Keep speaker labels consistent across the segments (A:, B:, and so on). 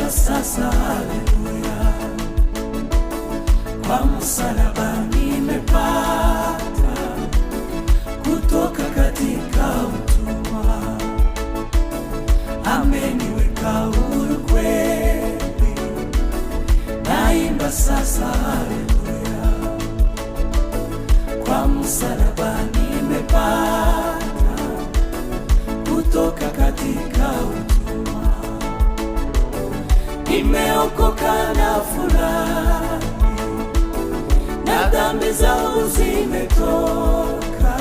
A: sasa, haleluya. Kwa msalaba nimepata kutoka katika utumwa, ameniweka huru kweli, naimba sasa, haleluya. Kwa msalaba nimepata kutoka katika utumwa, nimeokoka na furahi, na dhambi zangu zimetoka,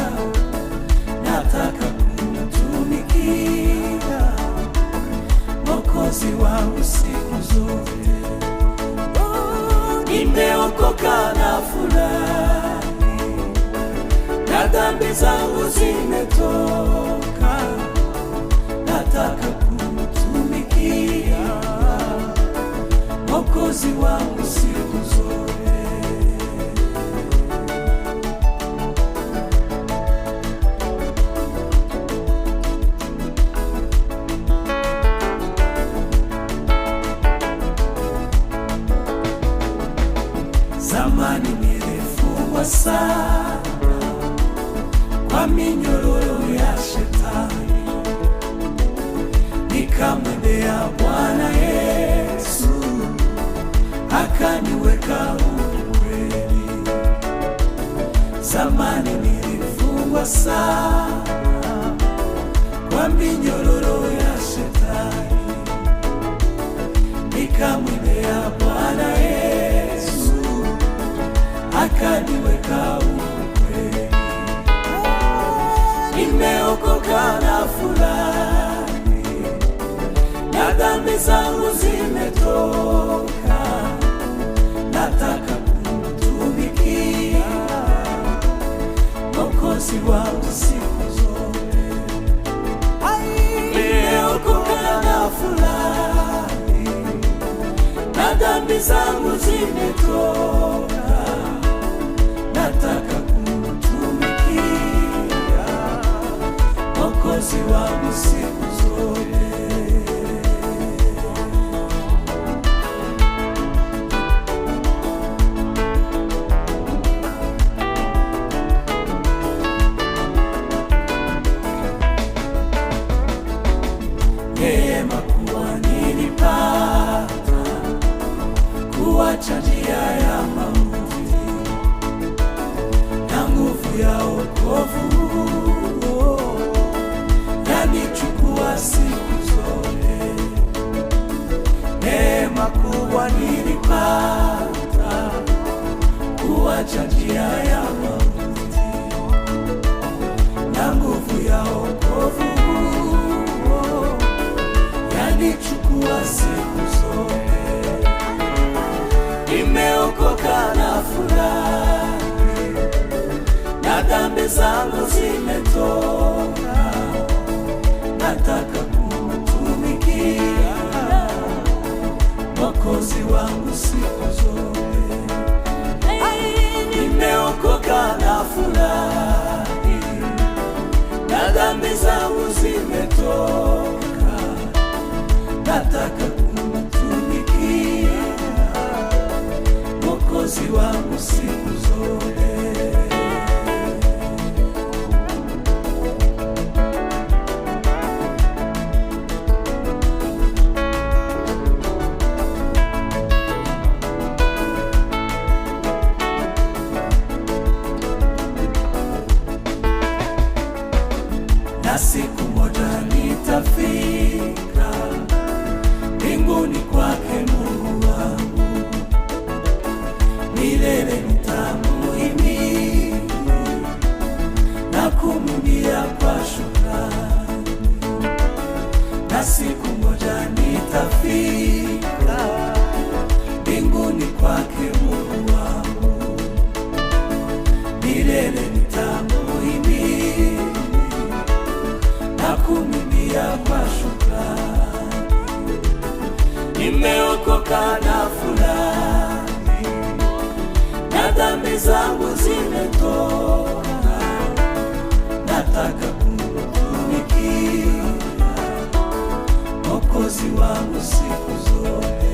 A: nataka kumtumikia Mwokozi wangu siku zote. Nimeokoka na furahi, na dhambi zangu zimetoka, nataka kumtumikia Mwokozi wangu siku zote. Zamani nilifungwa sana kwa minyororo ya Shetani, nikamwendea Bwana Yesu, akaniweka huru kweli. Zamani nilifungwa sana kwa minyororo ya Shetani, nikamwendea Bwana Yesu, akaniweka huru kweli. Nimeokoka na furahi, na dhambi zangu zimetoka, nataka kumtumikia Mwokozi wangu siku zote. Nimeokoka na furahi, na dhambi zangu zimetoka, nataka kumtumikia Mwokozi wangu siku zote. Neema kuwa nilipata kuacha njia ya mauti, na nguvu ya wokovu yanichukua siku zote. Neema kubwa nilipata kuacha njia ya mauti, na nguvu ya wokovu yanichukua siku zote. Nimeokoka na furahi, na dhambi zangu zimetoka, nataka kumtumikia Mwokozi wangu siku zote. Nimeokoka na furahi, na dhambi zangu zimetoka, nataka kumtumikia Mwokozi wangu siku zote. Na siku moja nitafika mbinguni kwake Mungu wangu, milele nitamuhimidi na kumwimbia kwa shukrani. Na siku moja nitafika mbinguni kwake Mungu wangu, milele nitamuhimidi na kumwimbia kwa shukrani. Nimeokoka na furahi, na dhambi zangu zimetoka, nataka kumtumikia Mwokozi wangu siku zote.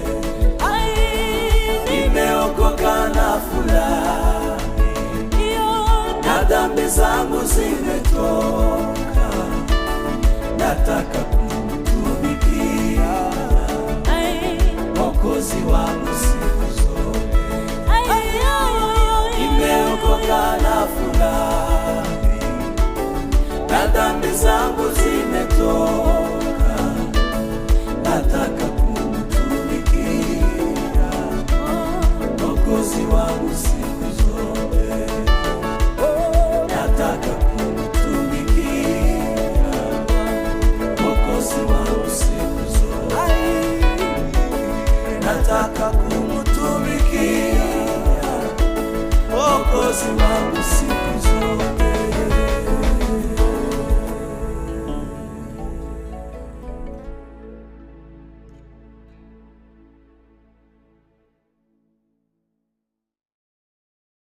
A: nimechoka, nataka kumtumikia Mwokozi wangu.